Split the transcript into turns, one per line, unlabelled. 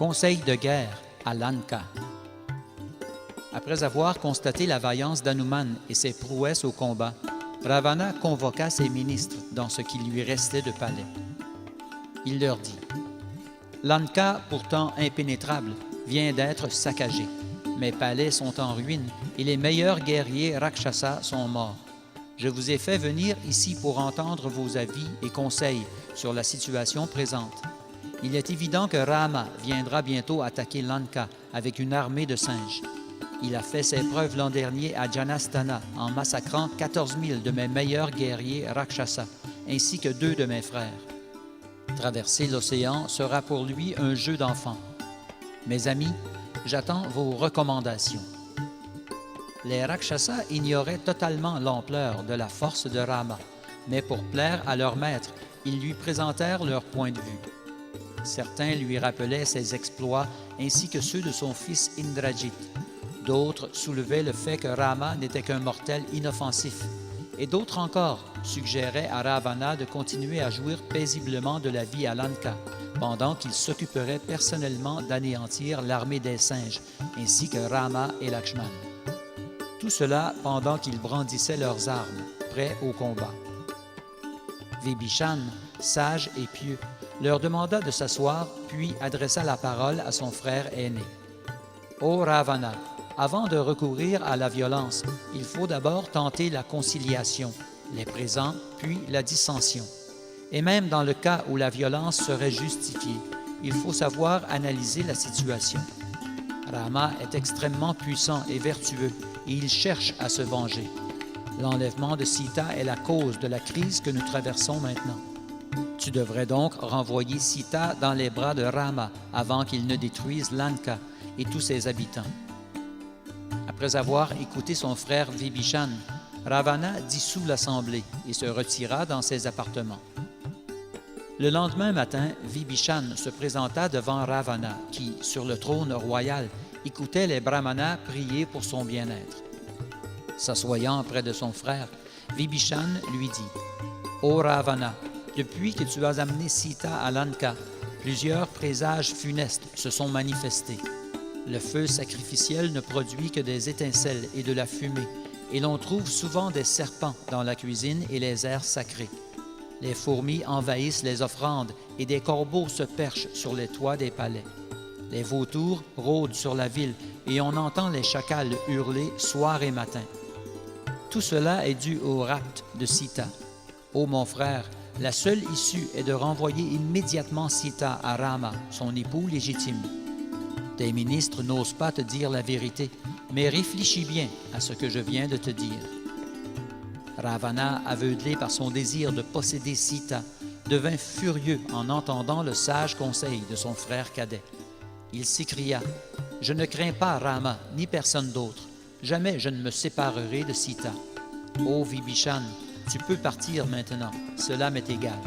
Conseil de guerre à Lanka. Après avoir constaté la vaillance d'Hanuman et ses prouesses au combat, Ravana convoqua ses ministres dans ce qui lui restait de palais. Il leur dit: « Lanka, pourtant impénétrable, vient d'être saccagée. Mes palais sont en ruine et les meilleurs guerriers Rakshasa sont morts. Je vous ai fait venir ici pour entendre vos avis et conseils sur la situation présente. Il est évident que Rama viendra bientôt attaquer Lanka avec une armée de singes. Il a fait ses preuves l'an dernier à Janasthana en massacrant 14 000 de mes meilleurs guerriers Rakshasa, ainsi que 2 de mes frères. Traverser l'océan sera pour lui un jeu d'enfant. Mes amis, j'attends vos recommandations. » Les Rakshasa ignoraient totalement l'ampleur de la force de Rama, mais pour plaire à leur maître, ils lui présentèrent leur point de vue. Certains lui rappelaient ses exploits ainsi que ceux de son fils Indrajit. D'autres soulevaient le fait que Rama n'était qu'un mortel inoffensif, et d'autres encore suggéraient à Ravana de continuer à jouir paisiblement de la vie à Lanka, pendant qu'il s'occuperait personnellement d'anéantir l'armée des singes, ainsi que Rama et Lakshman. Tout cela pendant qu'ils brandissaient leurs armes, prêts au combat. Vibhishan, sage et pieux, leur demanda de s'asseoir, puis adressa la parole à son frère aîné. « Ô Ravana, avant de recourir à la violence, il faut d'abord tenter la conciliation, les présents, puis la dissension. Et même dans le cas où la violence serait justifiée, il faut savoir analyser la situation. Rama est extrêmement puissant et vertueux, et il cherche à se venger. L'enlèvement de Sita est la cause de la crise que nous traversons maintenant. Tu devrais donc renvoyer Sita dans les bras de Rama avant qu'il ne détruise Lanka et tous ses habitants. » Après avoir écouté son frère Vibhishan, Ravana dissout l'assemblée et se retira dans ses appartements. Le lendemain matin, Vibhishan se présenta devant Ravana, qui, sur le trône royal, écoutait les brahmanas prier pour son bien-être. S'assoyant près de son frère, Vibhishan lui dit: « Ô Ravana, depuis que tu as amené Sita à Lanka, plusieurs présages funestes se sont manifestés. Le feu sacrificiel ne produit que des étincelles et de la fumée, et l'on trouve souvent des serpents dans la cuisine et les aires sacrées. Les fourmis envahissent les offrandes et des corbeaux se perchent sur les toits des palais. Les vautours rôdent sur la ville et on entend les chacals hurler soir et matin. Tout cela est dû au rapt de Sita. Ô mon frère, la seule issue est de renvoyer immédiatement Sita à Rama, son époux légitime. Tes ministres n'osent pas te dire la vérité, mais réfléchis bien à ce que je viens de te dire. » Ravana, aveuglé par son désir de posséder Sita, devint furieux en entendant le sage conseil de son frère cadet. Il s'écria: « Je ne crains pas Rama ni personne d'autre. Jamais je ne me séparerai de Sita. Ô Vibhishan, tu peux partir maintenant, cela m'est égal. »